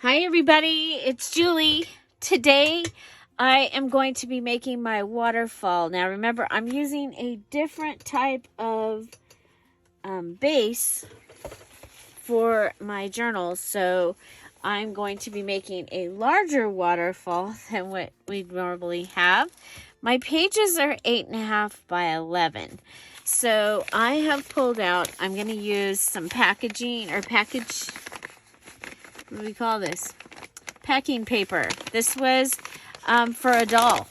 Hi everybody, it's Julie. Today I am going to be making my waterfall. Now remember, I'm using a different type of base for my journals, so I'm going to be making a larger waterfall than what we normally have. My pages are 8.5 by 11. So I have pulled out, I'm going to use some packaging or what do we call this? Packing paper. This was for a doll.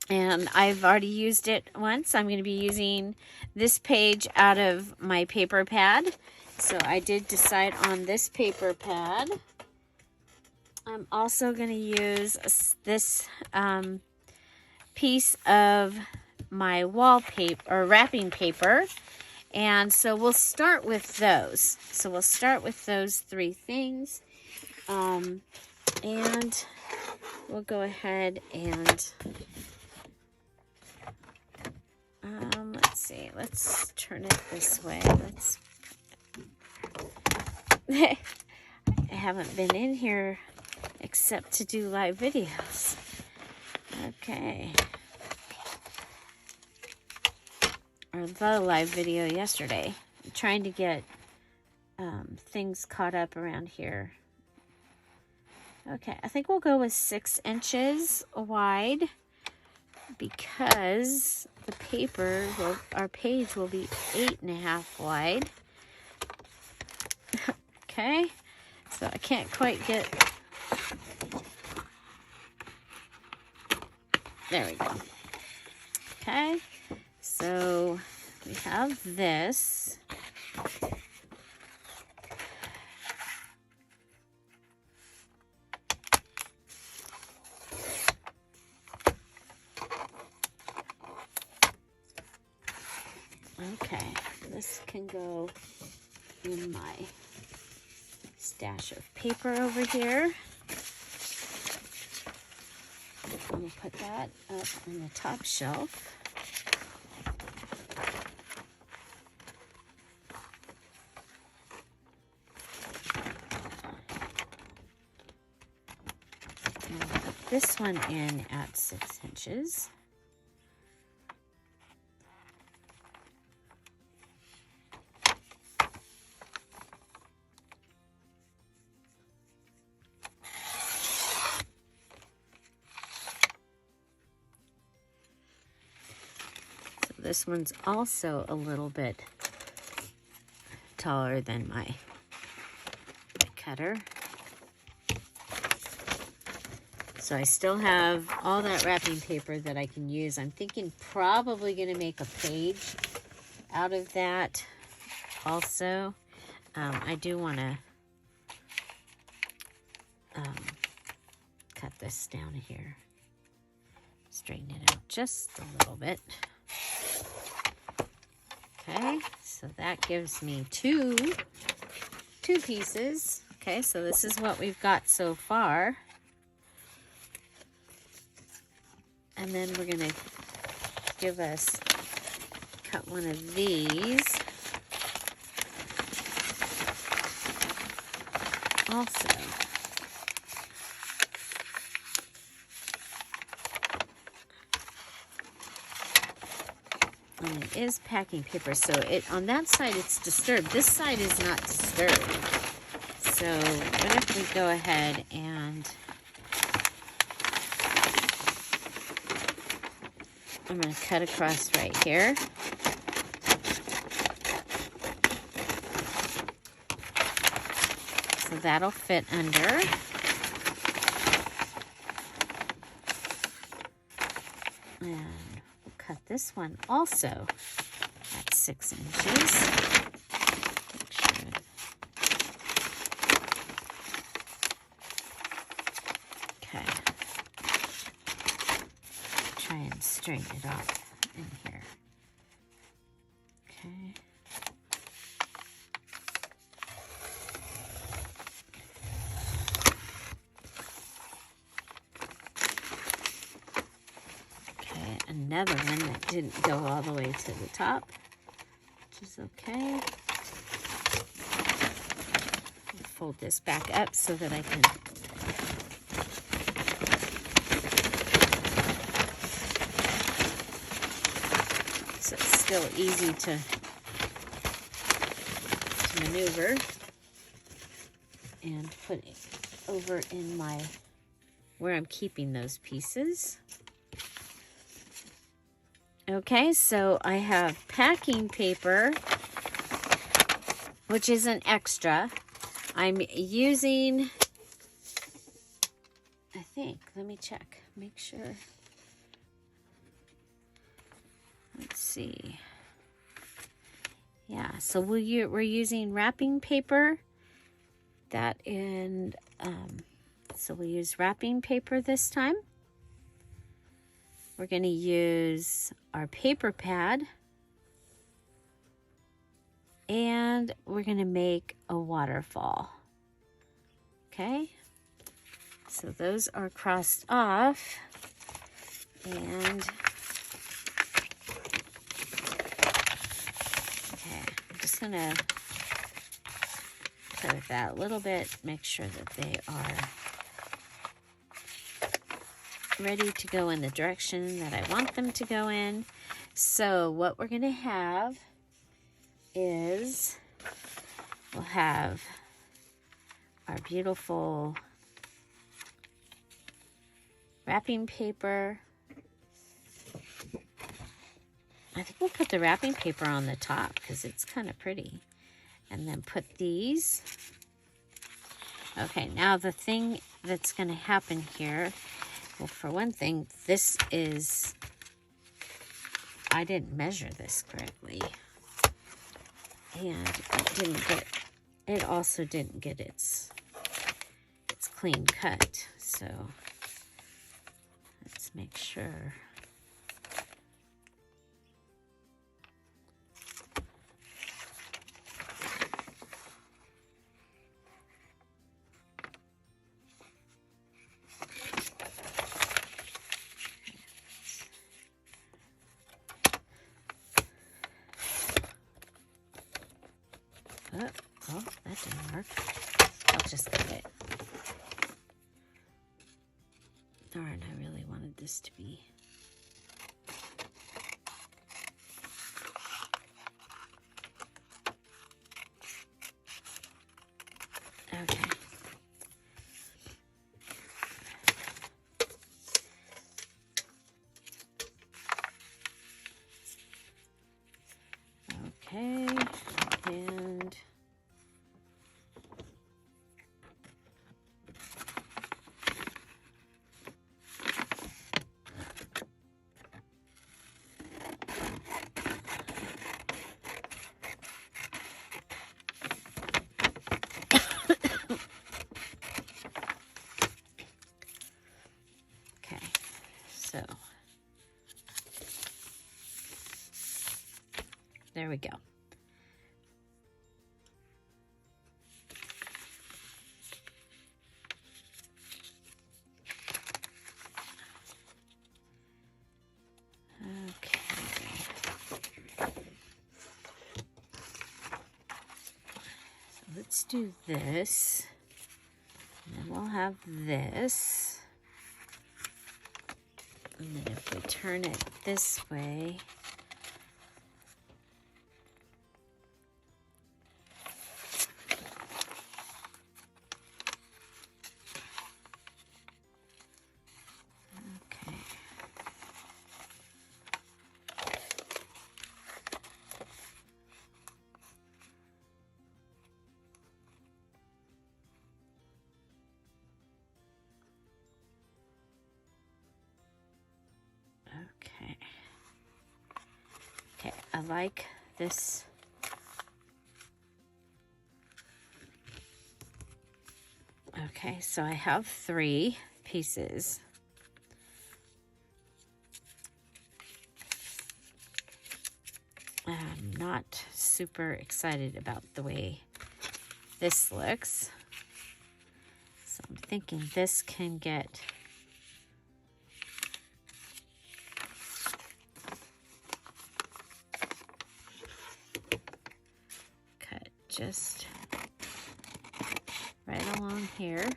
And I've already used it once. I'm going to be using this page out of my paper pad. So I did decide on this paper pad. I'm also going to use this piece of my wallpaper or wrapping paper. And so we'll start with those. So we'll start with those three things. And we'll go ahead and let's see. Let's turn it this way. I haven't been in here except to do live videos. Okay. Or the live video yesterday. I'm trying to get things caught up around here. Okay, I think we'll go with 6 inches wide because the paper, our page will be 8.5 wide. Okay, so I can't quite get, there we go. Okay, so we have this. Okay, this can go in my stash of paper over here. I'm going to put that up on the top shelf. And I'll put this one in at 6 inches. This one's also a little bit taller than my cutter. So I still have all that wrapping paper that I can use. I'm thinking probably going to make a page out of that also. I do want to cut this down here. Straighten it out just a little bit. Okay, so that gives me two pieces. Okay, so this is what we've got so far. And then we're going to cut one of these also. And it is packing paper, so on that side it's disturbed. This side is not disturbed. So what if we go ahead and I'm going to cut across right here. So that'll fit under. And cut this one also at 6 inches. Okay. Try and straighten it off in here. Okay. Another one that didn't go all the way to the top, which is okay. fold this back up so that I can so it's still easy to maneuver, and put it over in my where I'm keeping those pieces. Okay, so I have packing paper, which is an extra. I'm using, I think, let me check, make sure. Let's see. Yeah, so we're using wrapping paper. So we'll use wrapping paper this time. We're going to use our paper pad. And we're going to make a waterfall. Okay? So those are crossed off. And okay, I'm just going to play with that a little bit, make sure that they are ready to go in the direction that I want them to go in. So what we're going to have is we'll have our beautiful wrapping paper. I think we'll put the wrapping paper on the top because it's kind of pretty. And then put these. Okay, now the thing that's going to happen here, well, for one thing, this is, I didn't measure this correctly. And it also didn't get its clean cut. So let's make sure. Oh, that didn't work. I'll just cut it. Darn, I really wanted this to be. Okay. Okay, and okay, so there we go. Let's do this, and then we'll have this, and then if we turn it this way, okay. Okay. Okay, I like this. Okay, so I have 3 pieces. I'm not super excited about the way this looks. So I'm thinking this can get cut just right along here.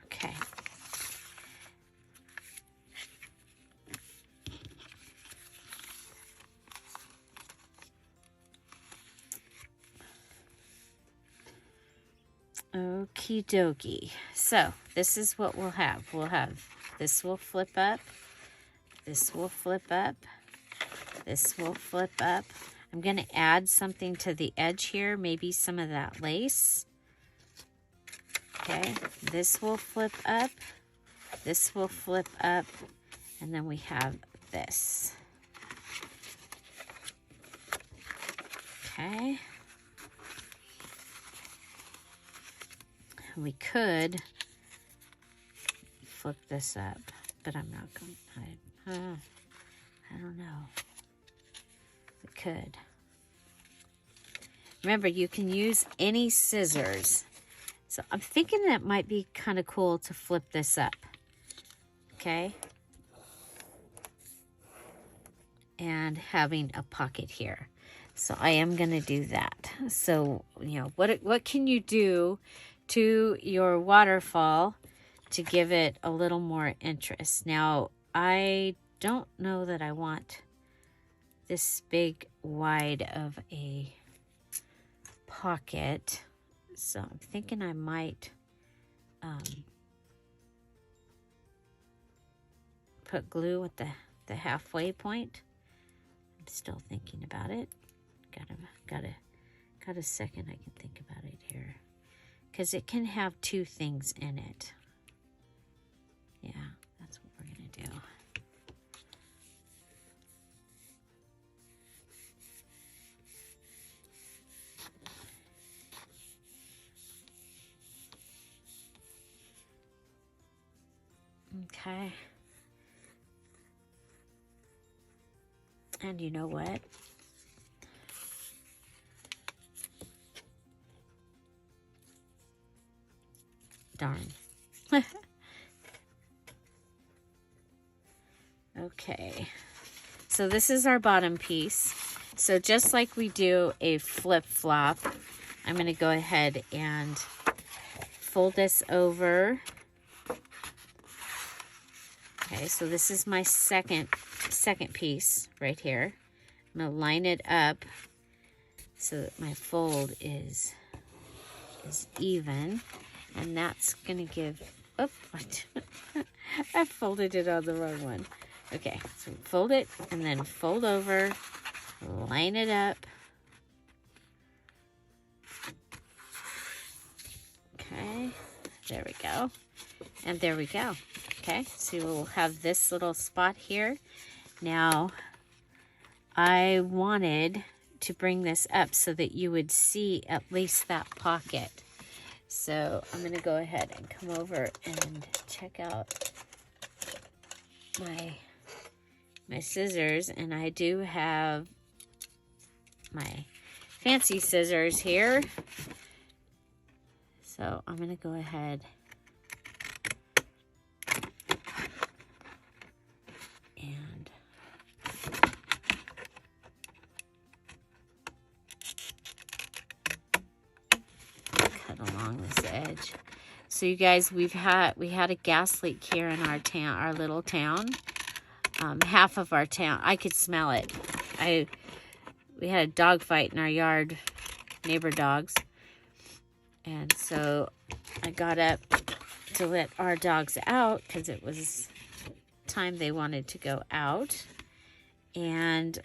Okay. Okie dokie. So this is what we'll have. We'll have this will flip up. This will flip up. This will flip up. I'm going to add something to the edge here. Maybe some of that lace. Okay. This will flip up. This will flip up. And then we have this. Okay. We could flip this up, but I'm not going to. I don't know. We could. Remember, you can use any scissors. So I'm thinking that might be kind of cool to flip this up. Okay. And having a pocket here. So I am going to do that. So, you know, what can you do to your waterfall to give it a little more interest? Now, I don't know that I want this big wide of a pocket, so I'm thinking I might put glue at the halfway point. I'm still thinking about it. Got a second I can think about it here. Because it can have two things in it. Yeah, that's what we're going to do. Okay. And you know what? Darn. Okay. So this is our bottom piece. So just like we do a flip-flop, I'm going to go ahead and fold this over. Okay, so this is my second piece right here. I'm going to line it up so that my fold is even. And that's going to give, oh, I folded it on the wrong one. Okay, so fold it and then fold over, line it up. Okay, there we go. And there we go. Okay, so we'll have this little spot here. Now, I wanted to bring this up so that you would see at least that pocket. So I'm going to go ahead and come over and check out my scissors. And I do have my fancy scissors here. So I'm going to go ahead and along this edge. So you guys, we had a gas leak here in our town, our little town. Half of our town, I could smell it. We had a dog fight in our yard, neighbor dogs. And so I got up to let our dogs out because it was time they wanted to go out. And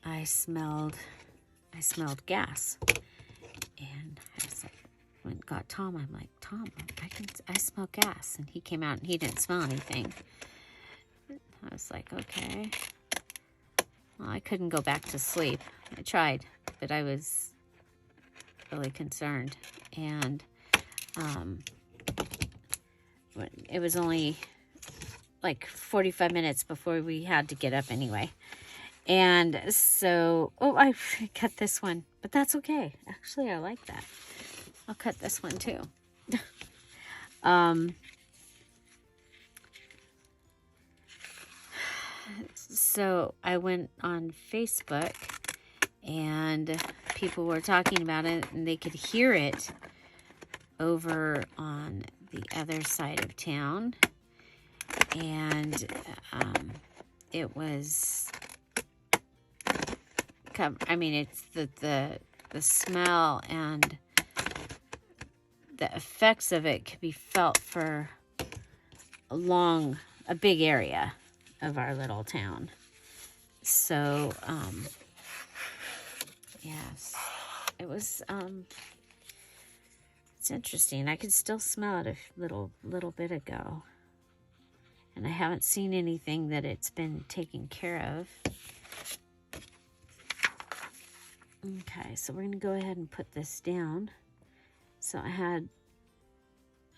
I smelled gas, and I was like, when I got Tom, I'm like, Tom, I smell gas, and he came out and he didn't smell anything. I was like, okay. Well, I couldn't go back to sleep. I tried, but I was really concerned, and it was only like 45 minutes before we had to get up anyway. And so, oh, I cut this one, but that's okay. Actually, I like that. I'll cut this one too. So I went on Facebook and people were talking about it, and they could hear it over on the other side of town. And it was, I mean, it's the smell and the effects of it could be felt for a big area of our little town. So, yes, it was, it's interesting. I could still smell it a little bit ago. And I haven't seen anything that it's been taken care of. Okay, so we're going to go ahead and put this down. So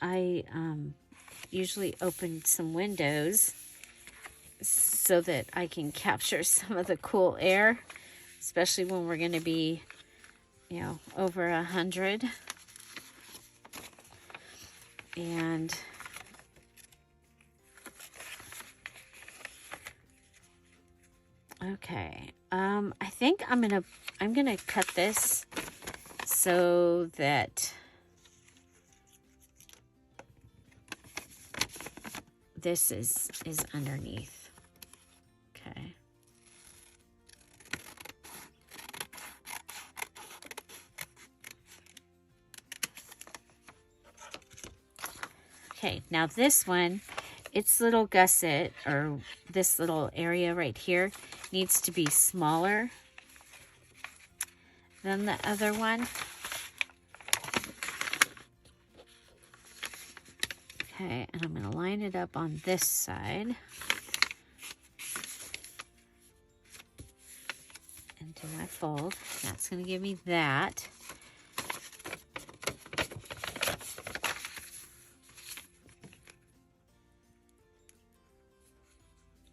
I usually open some windows so that I can capture some of the cool air, especially when we're going to be, you know, over 100. And okay, I think I'm gonna cut this so that this is underneath. Okay. Okay, now this one, its little gusset, or this little area right here, needs to be smaller than the other one. Okay, and I'm going to line it up on this side. And do my fold. That's going to give me that.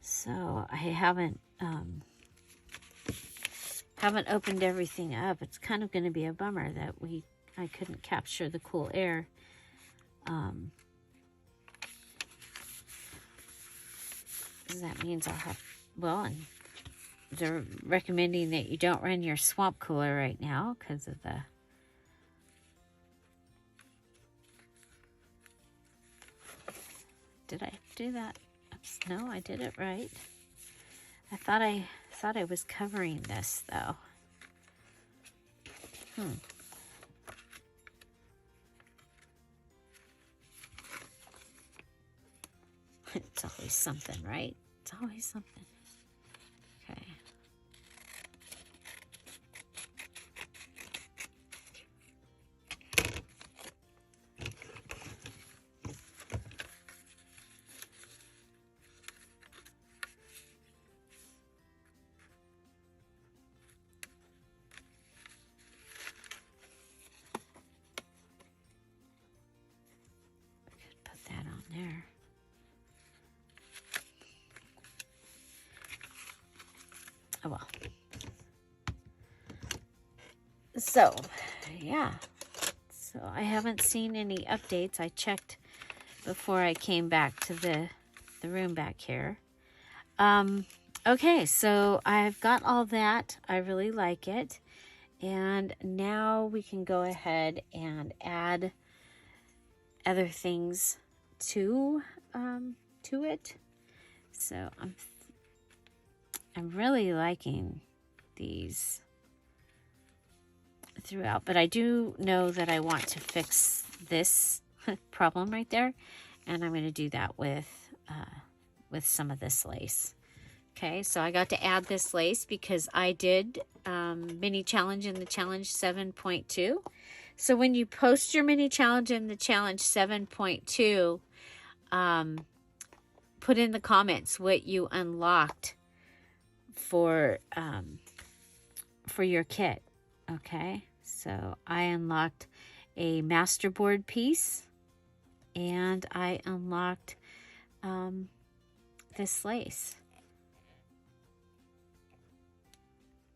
So I haven't opened everything up. It's kind of going to be a bummer that I couldn't capture the cool air. That means I'll have, well, and they're recommending that you don't run your swamp cooler right now because of the did I do that? Oops, no, I did it right. I thought I was covering this though. It's always something, right? It's always something. Okay. Put that on there. Oh well. So, yeah. So I haven't seen any updates. I checked before I came back to the room back here. Okay, so I've got all that. I really like it. And now we can go ahead and add other things to it. So I'm really liking these throughout, but I do know that I want to fix this problem right there, and I'm going to do that with some of this lace. Okay, so I got to add this lace because I did mini challenge in the challenge 7.2. So when you post your mini challenge in the challenge 7.2, put in the comments what you unlocked for your kit. Okay, so I unlocked a masterboard piece, and I unlocked this lace.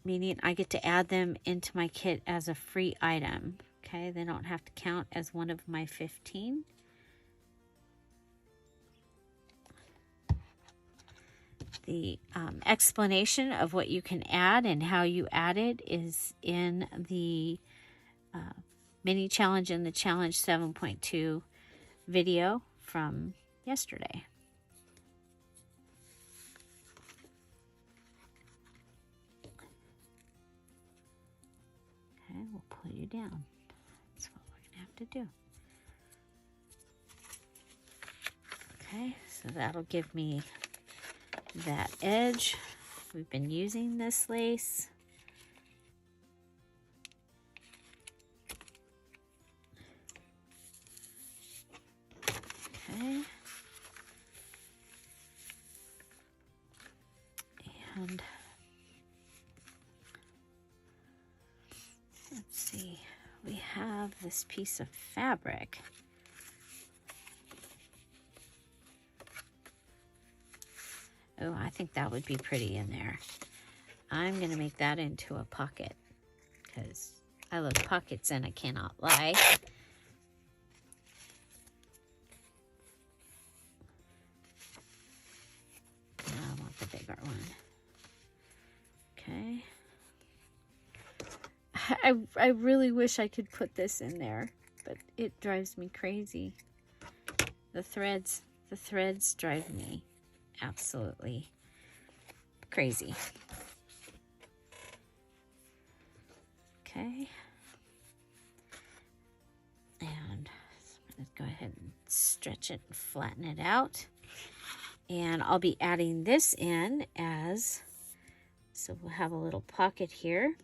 meaning I get to add them into my kit as a free item. Okay, they don't have to count as one of my 15. The explanation of what you can add and how you add it is in the mini challenge in the challenge 7.2 video from yesterday. Okay, we'll pull you down. That's what we're gonna have to do. Okay, so that'll give me that edge. We've been using this lace. Okay. And let's see, we have this piece of fabric. Oh, I think that would be pretty in there. I'm going to make that into a pocket because I love pockets and I cannot lie. I want the bigger one. Okay. I really wish I could put this in there, but it drives me crazy. The threads drive me absolutely crazy. Okay. And I'm going to go ahead and stretch it and flatten it out. And I'll be adding this in as, so we'll have a little pocket here.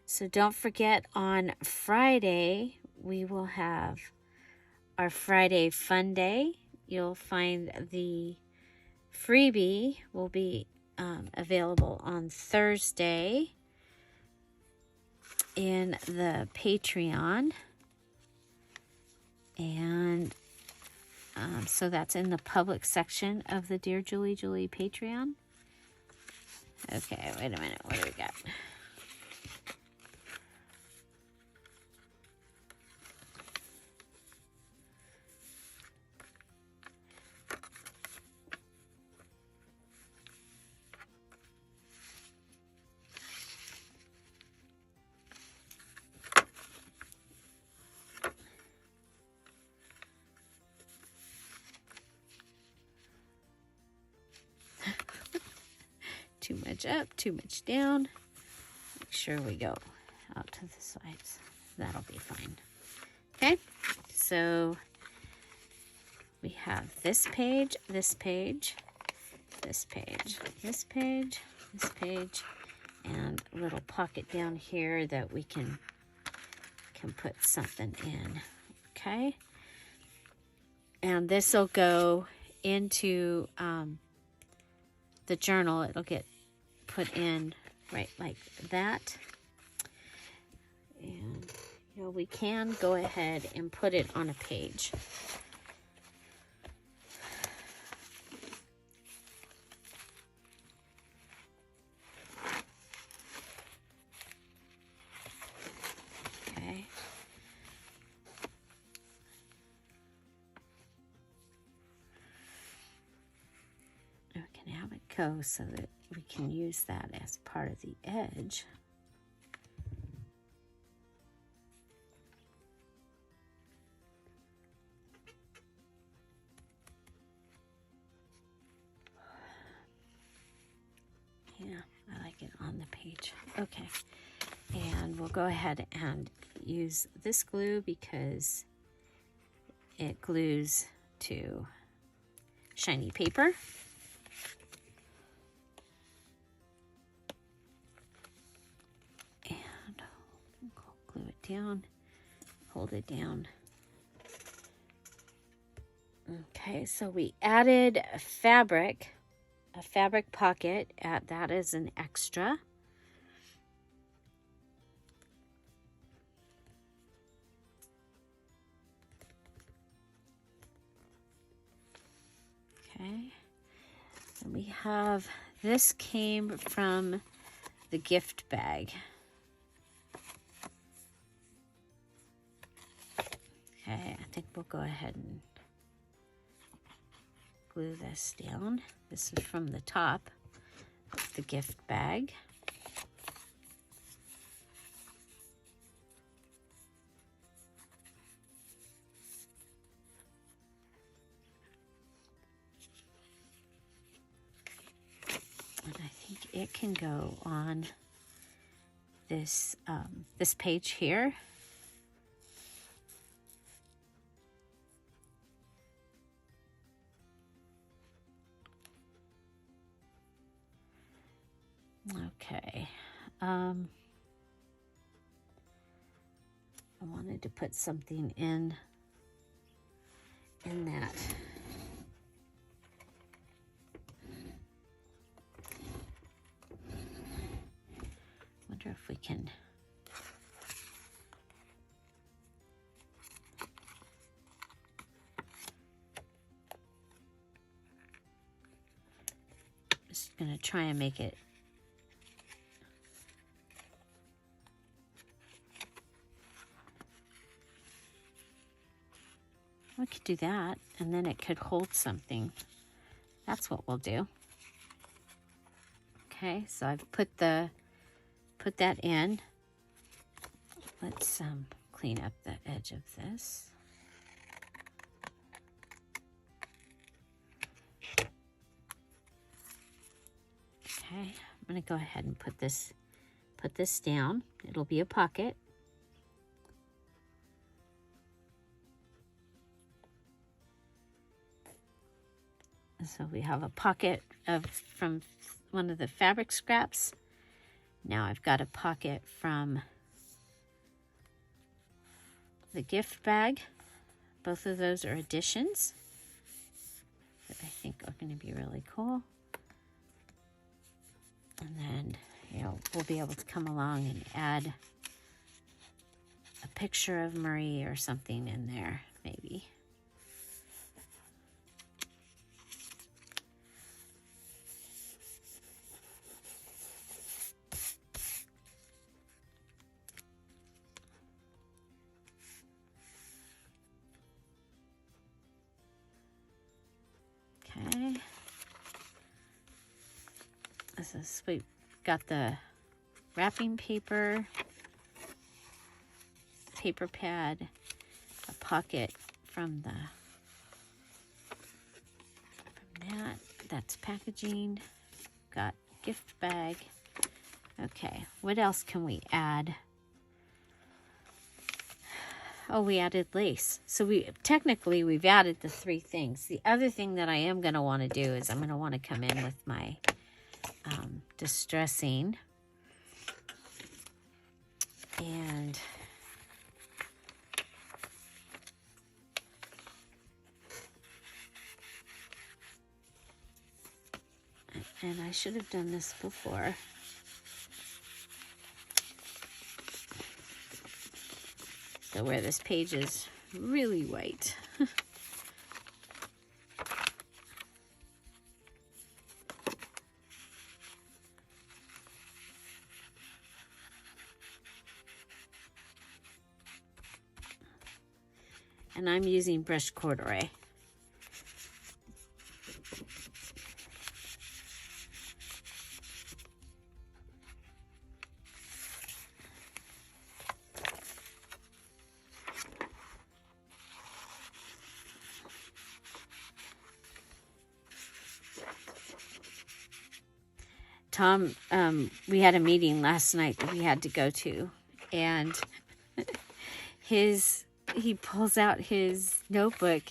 So don't forget, on Friday, we will have our Friday Fun Day. You'll find the freebie will be available on Thursday in the Patreon. And so that's in the public section of the Dear Julie Julie Patreon. Okay, wait a minute. What do we got? Too much up, too much down. Make sure we go out to the sides. That'll be fine. Okay, so we have this page, this page, this page, this page, this page, and a little pocket down here that we can put something in. Okay, and this will go into the journal. It'll get put in right like that. And you know, we can go ahead and put it on a page. Okay. We can have it go so that we can use that as part of the edge. Yeah, I like it on the page. Okay, and we'll go ahead and use this glue because it glues to shiny paper. And glue it down, hold it down. Okay, so we added a fabric pocket. That is an extra. Okay, and we have this came from the gift bag. Okay, I think we'll go ahead and glue this down. This is from the top of the gift bag. And I think it can go on this this page here. Okay. I wanted to put something in that. Wonder if we can. Just gonna try and make it. We could do that, and then it could hold something. That's what we'll do. Okay, so I've put that in. Let's clean up the edge of this. Okay, I'm gonna go ahead and put this down. It'll be a pocket. So we have a pocket from one of the fabric scraps. Now I've got a pocket from the gift bag. Both of those are additions that I think are going to be really cool. And then, you know, we'll be able to come along and add a picture of Marie or something in there, maybe. Okay. This is, we've got the wrapping paper, paper pad, a pocket from that. That's packaging. Got gift bag. Okay, what else can we add? Oh, we added lace. So we've added the 3 things. The other thing that I am going to want to do is I'm going to want to come in with my distressing. And I should have done this before. So where this page is really white. And I'm using brushed corduroy. Tom, we had a meeting last night that we had to go to, and he pulls out his notebook,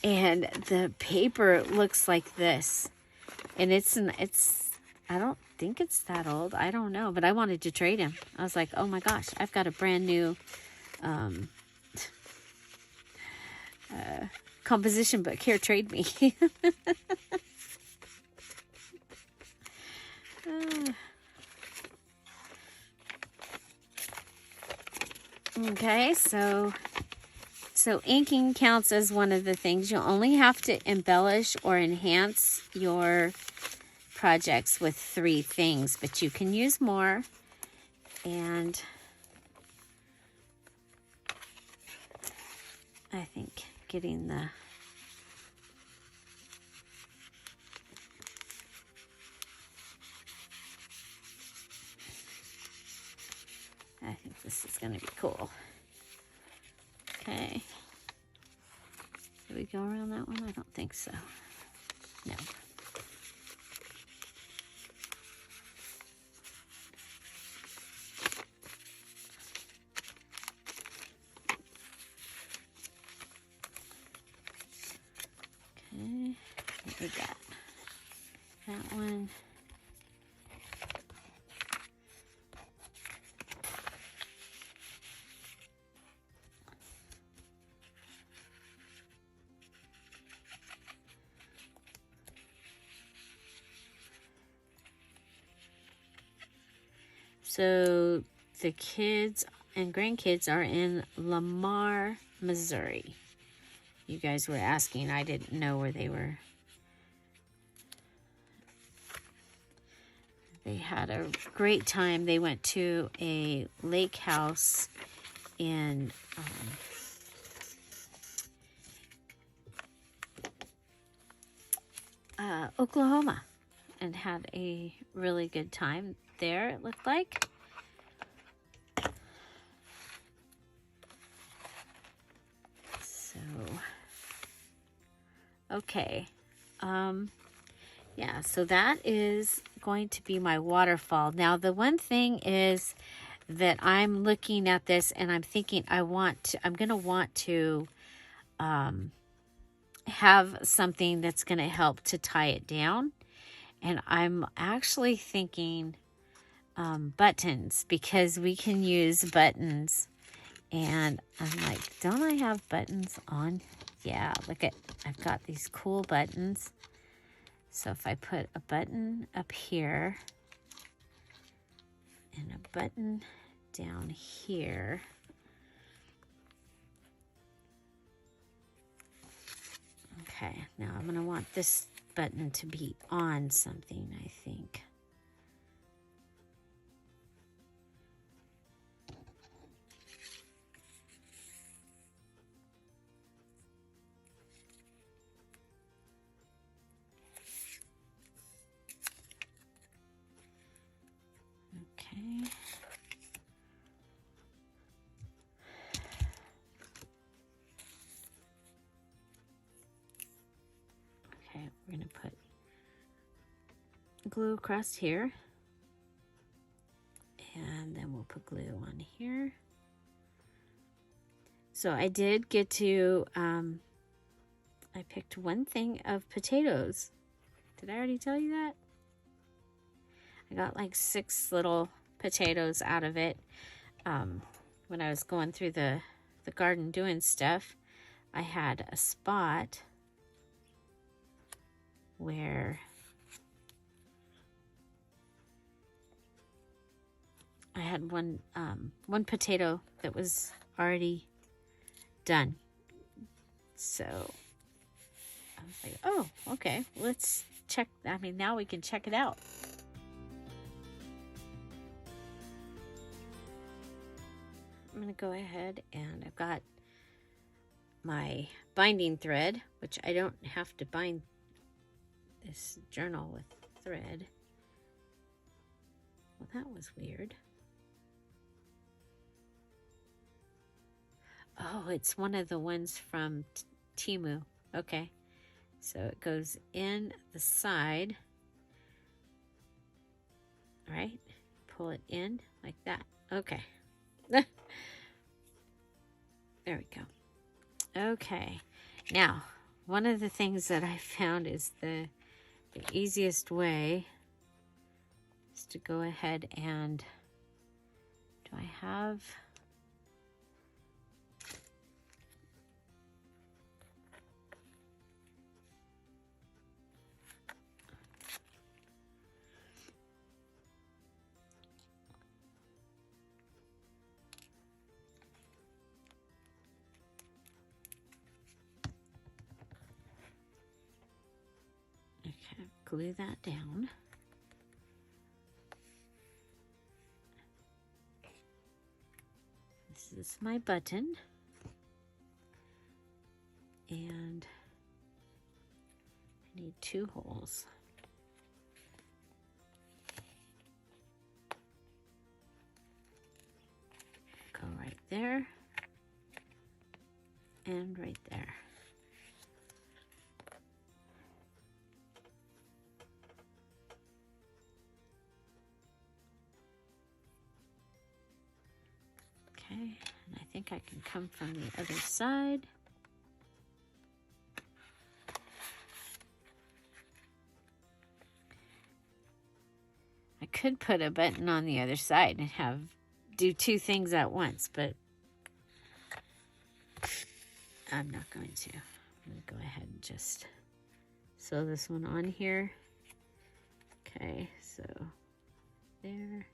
and the paper looks like this, and it's I don't think it's that old. I don't know, but I wanted to trade him. I was like, oh my gosh, I've got a brand new composition book. Here, trade me. Okay, so inking counts as one of the things. You'll only have to embellish or enhance your projects with 3 things, but you can use more. And I think getting the I think this is going to be cool. Okay. Did we go around that one? I don't think so. No. Okay. What we got? That one. So the kids and grandkids are in Lamar, Missouri. You guys were asking. I didn't know where they were. They had a great time. They went to a lake house in Oklahoma and had a really good time there, it looked like. So, okay. Yeah, so that is going to be my waterfall. Now, the one thing is that I'm looking at this and I'm thinking I'm going to want to have something that's going to help to tie it down. And I'm actually thinking buttons, because we can use buttons. And I'm like, don't I have buttons on? Yeah, look at, I've got these cool buttons. So if I put a button up here and a button down here, okay, now I'm going to want this button to be on something, I think. Okay. Okay, we're going to put glue across here. And then we'll put glue on here. So I did get to, I picked one thing of potatoes. Did I already tell you that? I got like 6 little potatoes out of it. When I was going through the garden doing stuff, I had a spot where I had one potato that was already done. So I was like, oh, okay, let's check. I mean, now we can check it out. I'm going to go ahead and I've got my binding thread, which I don't have to bind this journal with thread. Well, that was weird. Oh, it's one of the ones from Temu. Okay. So it goes in the side. All right. Pull it in like that. Okay. There we go. Okay. Now, one of the things that I found is the easiest way is to go ahead and, do I have... glue that down. is my button. And I need 2 holes. Go right there and right there. Okay, and I think I can come from the other side. I could put a button on the other side and do 2 things at once, but I'm not going to. I'm going to go ahead and just sew this one on here. Okay, so there.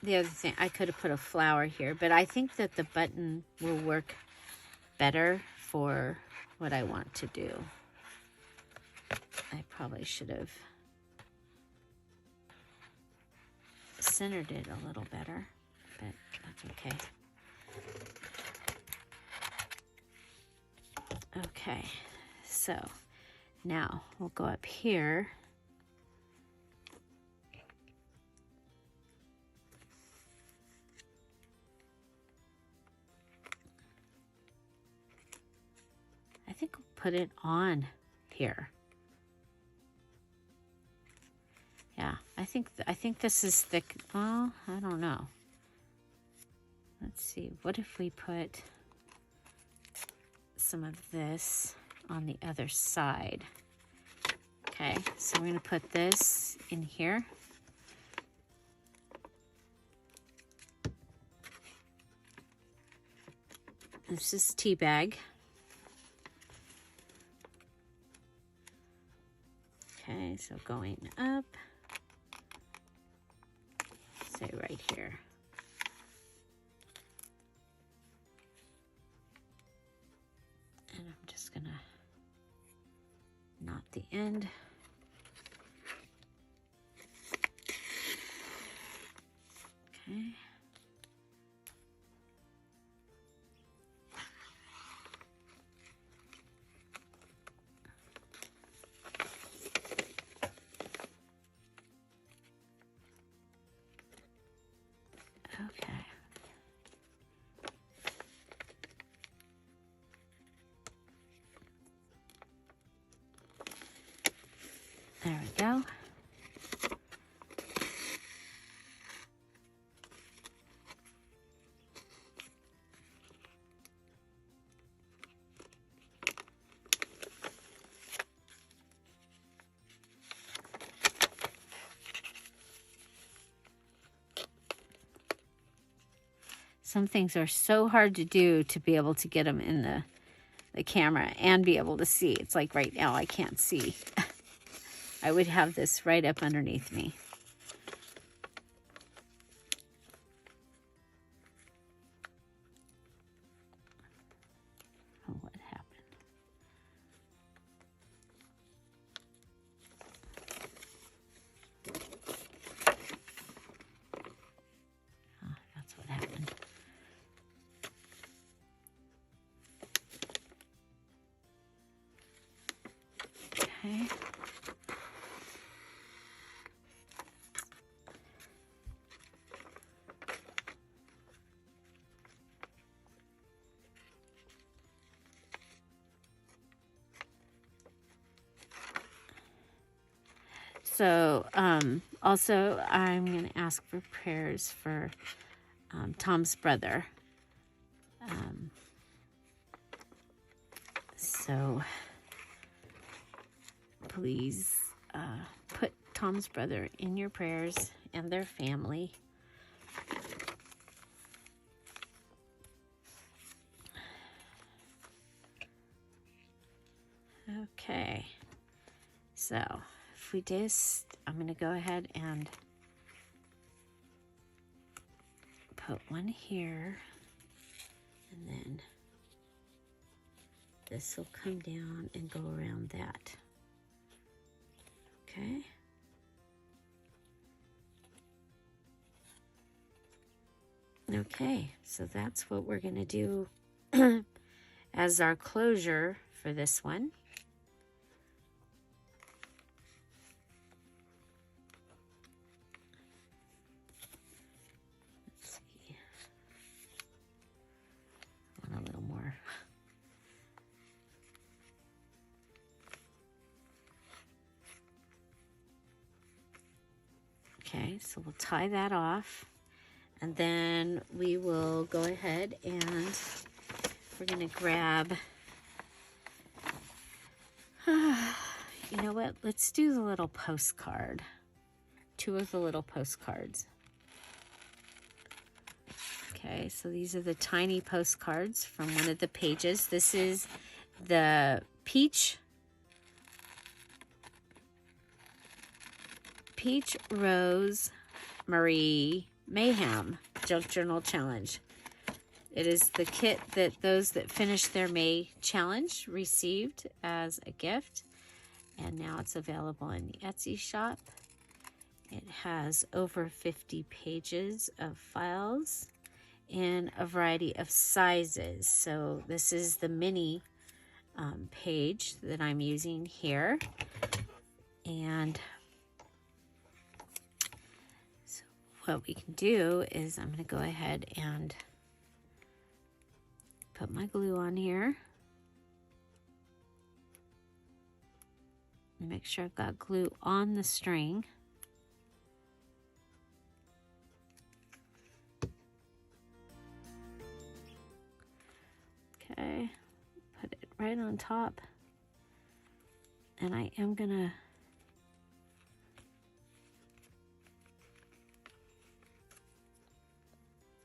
The other thing, I could have put a flower here, but I think that the button will work better for what I want to do. I probably should have centered it a little better, but that's okay. Okay, so now we'll go up here. I think we'll put it on here. Yeah, I think this is thick. Well, I don't know. Let's see. What if we put some of this on the other side? Okay, so we're going to put this in here. This is tea bag. Okay, so going up, say right here. And I'm just gonna knot the end. Okay. Okay. There we go. Some things are so hard to do to be able to get them in the camera and be able to see. It's like right now I can't see. I would have this right up underneath me. Oh, what happened? Oh, that's what happened. Okay. So, also, I'm going to ask for prayers for Tom's brother. So, please put Tom's brother in your prayers and their family. Okay, so if we just, I'm going to go ahead and put one here, and then this will come down and go around that. Okay. Okay, so that's what we're going to do as our closure for this one. Let's see. I want a little more. Okay, so we'll tie that off. And then we will go ahead and we're going to grab, you know what, let's do the little postcard. 2 of the little postcards. Okay, so these are the tiny postcards from one of the pages. This is the Peach Rose Marie Mayhem Junk Journal Challenge. It is the kit that those that finished their May challenge received as a gift, and now it's available in the Etsy shop. It has over 50 pages of files in a variety of sizes. So this is the mini page that I'm using here, and what we can do is I'm going to go ahead and put my glue on here. Make sure I've got glue on the string. Okay, put it right on top. And I am going to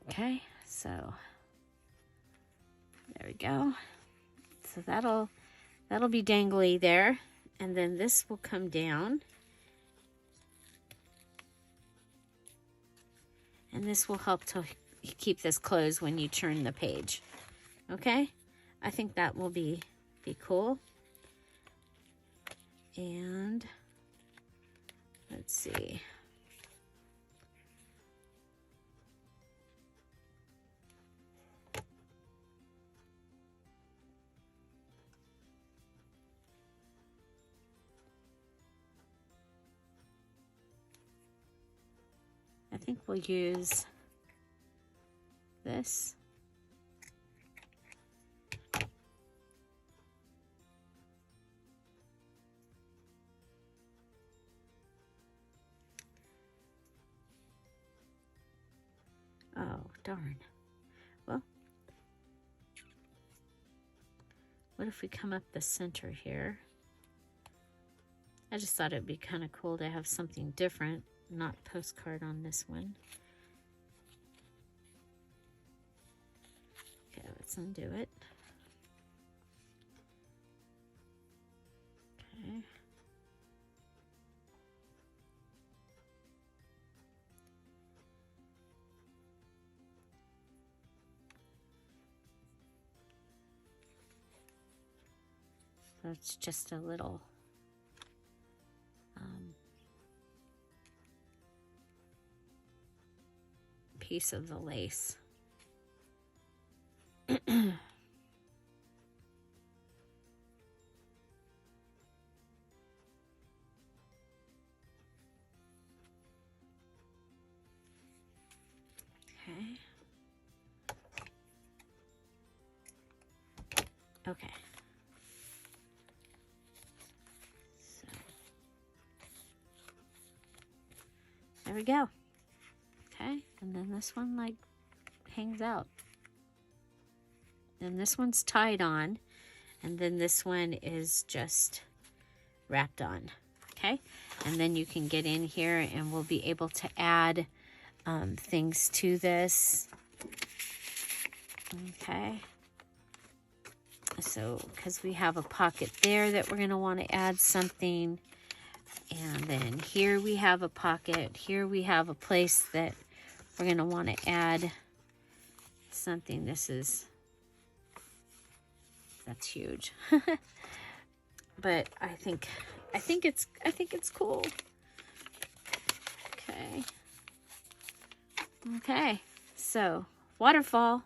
okay, so there we go. So that'll be dangly there, and then this will come down, and this will help to keep this closed when you turn the page. Okay, I think that will be cool. And let's see. I think we'll use this. Oh, darn. Well, what if we come up the center here? I just thought it'd be kind of cool to have something different. Not postcard on this one. Okay, let's undo it. Okay. So it's just a little piece of the lace. Okay. Okay. So there we go. Okay, and then this one like hangs out. And this one's tied on, and then this one is just wrapped on. Okay, and then you can get in here and we'll be able to add things to this. Okay. So, because we have a pocket there that we're going to want to add something. And then here we have a pocket. Here we have a place that we're going to want to add something. That's huge. But I think it's cool. Okay, so waterfall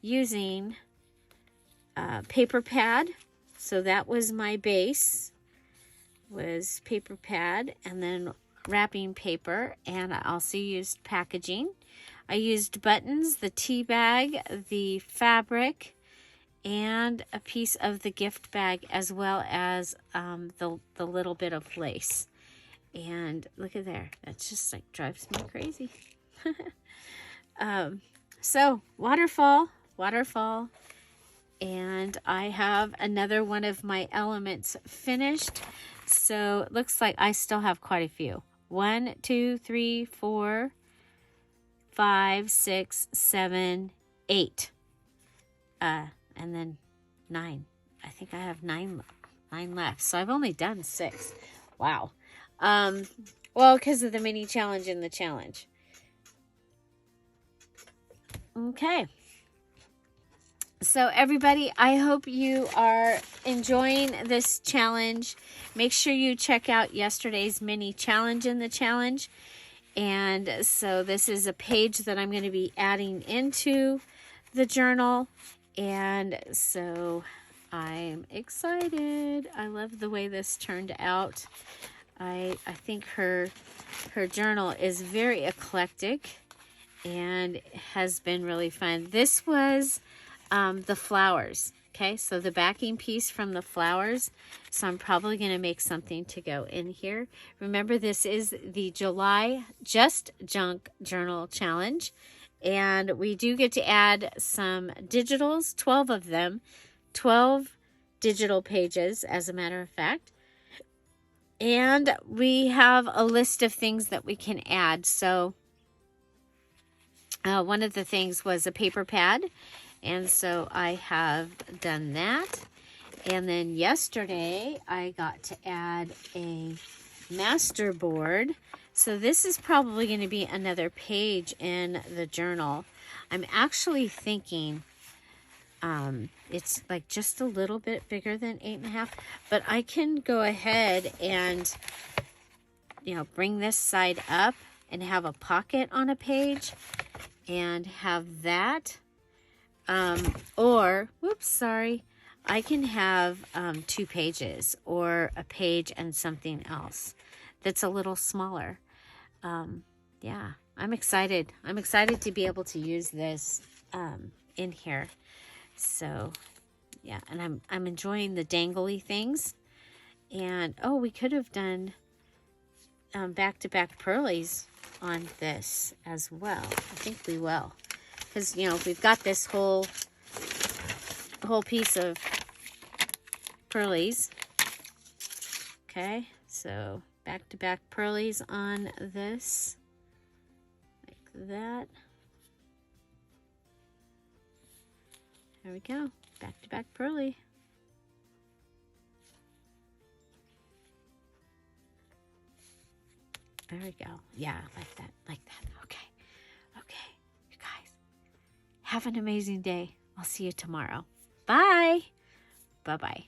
using paper pad. So that was my base, was paper pad, and then wrapping paper, and I also used packaging. I used buttons, the tea bag, the fabric, and a piece of the gift bag, as well as the little bit of lace. And look at there, that just like drives me crazy. So waterfall, and I have another one of my elements finished. So it looks like I still have quite a few. 1, 2, 3, 4, 5, 6, 7, 8. And then 9. I think I have 9 left. So I've only done 6. Wow. Well, because of the mini challenge and the challenge. Okay. So everybody, I hope you are enjoying this challenge. Make sure you check out yesterday's mini challenge in the challenge. And so this is a page that I'm going to be adding into the journal. And so I'm excited. I love the way this turned out. I think her journal is very eclectic and has been really fun. This was the flowers. Okay, so the backing piece from the flowers. So I'm probably going to make something to go in here. Remember, this is the July Just Junk Journal Challenge. And we do get to add some digitals, 12 of them. 12 digital pages, as a matter of fact. And we have a list of things that we can add. So one of the things was a paper pad. And so I have done that. And then yesterday I got to add a master board. So this is probably going to be another page in the journal. I'm actually thinking it's like just a little bit bigger than 8.5, but I can go ahead and, you know, bring this side up and have a pocket on a page and have that. Or, whoops, sorry, I can have 2 pages or a page and something else that's a little smaller. Yeah, I'm excited. I'm excited to be able to use this in here. So, yeah, and I'm enjoying the dangly things. And, oh, we could have done back-to-back pearlies on this as well. I think we will. Because, you know, we've got this whole piece of pearlies. Okay, so back-to-back pearlies on this. Like that. There we go. Back-to-back pearly. There we go. Yeah, like that. Like that. Okay. Okay. You guys, have an amazing day. I'll see you tomorrow. Bye. Bye-bye.